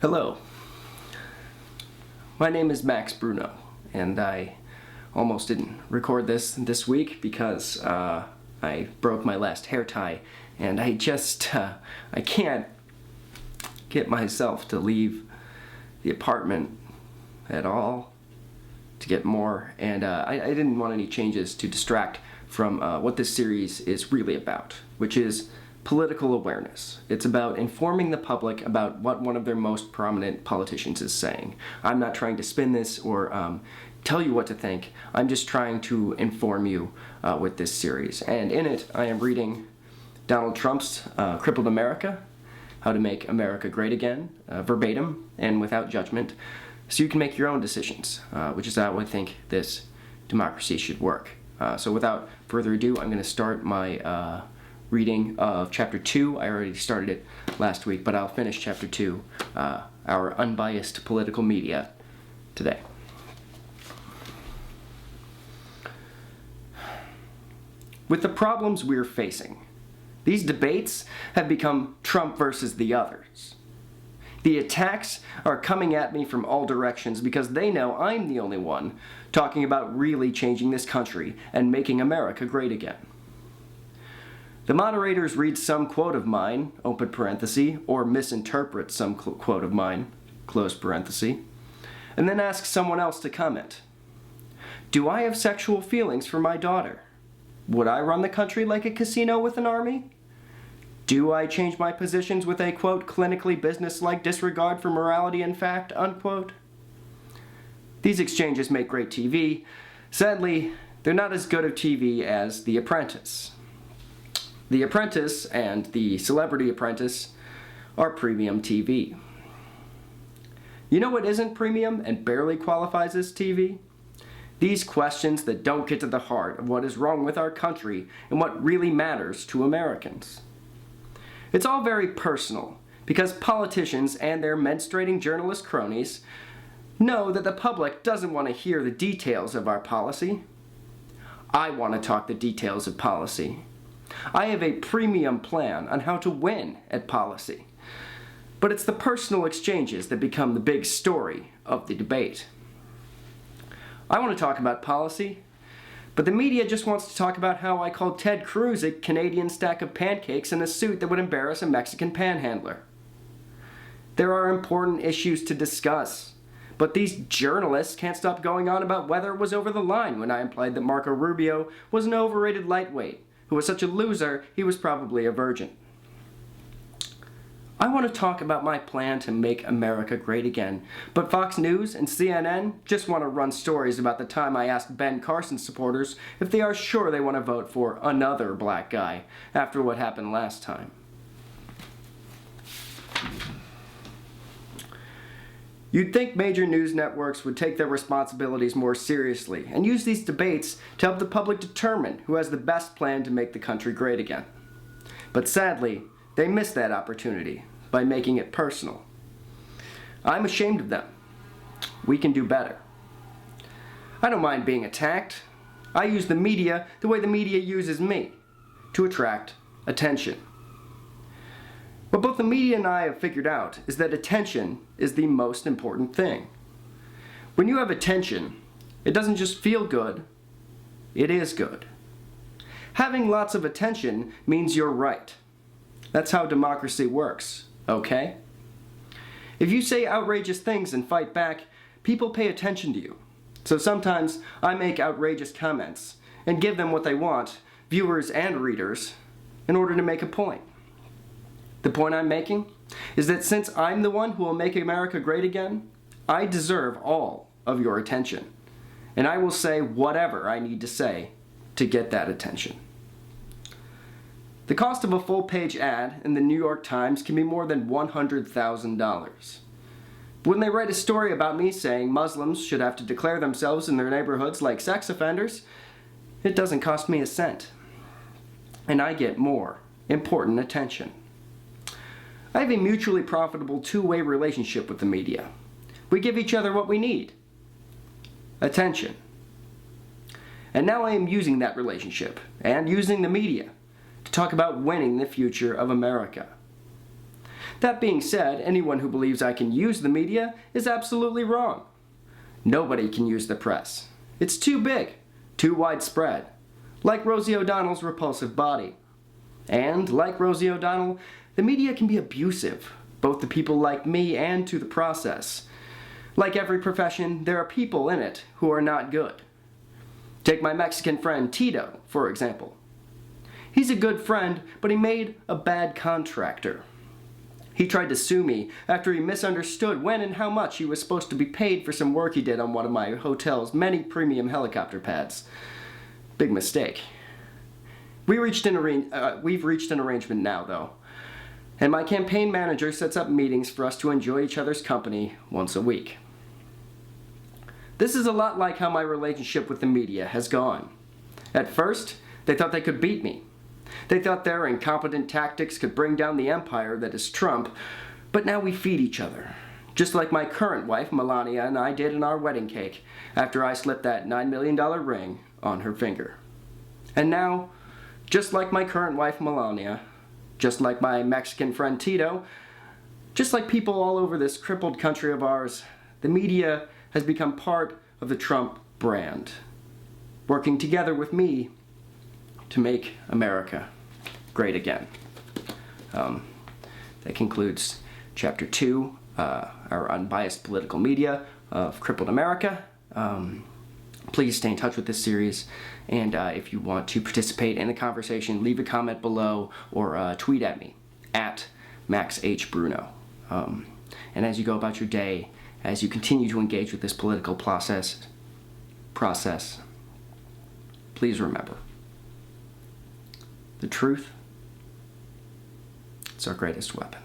Hello, my name is Max Bruno, and I almost didn't record this week because I broke my last hair tie, and I can't get myself to leave the apartment at all to get more, and I didn't want any changes to distract from what this series is really about, which is political awareness. It's about informing the public about what one of their most prominent politicians is saying. I'm not trying to spin this or tell you what to think. I'm just trying to inform you with this series. And in it, I am reading Donald Trump's Crippled America, How to Make America Great Again, verbatim and without judgment, so you can make your own decisions, which is how I think this democracy should work. So without further ado, I'm going to start my reading of Chapter 2. I already started it last week, but I'll finish Chapter 2, our unbiased political media, today. With the problems we're facing, these debates have become Trump versus the others. The attacks are coming at me from all directions because they know I'm the only one talking about really changing this country and making America great again. The moderators read some quote of mine, open parenthesis, or misinterpret some quote of mine, close parenthesis, and then ask someone else to comment. Do I have sexual feelings for my daughter? Would I run the country like a casino with an army? Do I change my positions with a, quote, clinically businesslike disregard for morality and fact, unquote? These exchanges make great TV. Sadly, they're not as good of TV as The Apprentice. The Apprentice and The Celebrity Apprentice are premium TV. You know what isn't premium and barely qualifies as TV? These questions that don't get to the heart of what is wrong with our country and what really matters to Americans. It's all very personal because politicians and their menstruating journalist cronies know that the public doesn't want to hear the details of our policy. I want to talk the details of policy. I have a premium plan on how to win at policy. But it's the personal exchanges that become the big story of the debate. I want to talk about policy, but the media just wants to talk about how I called Ted Cruz a Canadian stack of pancakes in a suit that would embarrass a Mexican panhandler. There are important issues to discuss, but these journalists can't stop going on about whether it was over the line when I implied that Marco Rubio was an overrated lightweight who was such a loser he was probably a virgin. I want to talk about my plan to make America great again, but Fox News and CNN just want to run stories about the time I asked Ben Carson's supporters if they are sure they want to vote for another black guy after what happened last time. You'd think major news networks would take their responsibilities more seriously and use these debates to help the public determine who has the best plan to make the country great again. But sadly, they missed that opportunity by making it personal. I'm ashamed of them. We can do better. I don't mind being attacked. I use the media the way the media uses me, to attract attention. What both the media and I have figured out is that attention is the most important thing. When you have attention, it doesn't just feel good, it is good. Having lots of attention means you're right. That's how democracy works, okay? If you say outrageous things and fight back, people pay attention to you. So sometimes I make outrageous comments and give them what they want, viewers and readers, in order to make a point. The point I'm making is that since I'm the one who will make America great again, I deserve all of your attention. And I will say whatever I need to say to get that attention. The cost of a full-page ad in the New York Times can be more than $100,000. When they write a story about me saying Muslims should have to declare themselves in their neighborhoods like sex offenders, it doesn't cost me a cent. And I get more important attention. I have a mutually profitable two-way relationship with the media. We give each other what we need. Attention. And now I am using that relationship, and using the media, to talk about winning the future of America. That being said, anyone who believes I can use the media is absolutely wrong. Nobody can use the press. It's too big, too widespread, like Rosie O'Donnell's repulsive body. And, like Rosie O'Donnell, the media can be abusive, both to people like me and to the process. Like every profession, there are people in it who are not good. Take my Mexican friend Tito, for example. He's a good friend, but he made a bad contractor. He tried to sue me after he misunderstood when and how much he was supposed to be paid for some work he did on one of my hotel's many premium helicopter pads. Big mistake. We've reached an arrangement now, though. And my campaign manager sets up meetings for us to enjoy each other's company once a week. This is a lot like how my relationship with the media has gone. At first, they thought they could beat me. They thought their incompetent tactics could bring down the empire that is Trump, but now we feed each other. Just like my current wife, Melania, and I did in our wedding cake after I slipped that $9 million ring on her finger. And now, just like my current wife, Melania, just like my Mexican friend Tito, just like people all over this crippled country of ours, the media has become part of the Trump brand, working together with me to make America great again. That concludes Chapter 2, our unbiased political media of Crippled America. Please stay in touch with this series, and if you want to participate in the conversation, leave a comment below or tweet at me, at Max H. Bruno. And as you go about your day, as you continue to engage with this political process, please remember, the truth is our greatest weapon.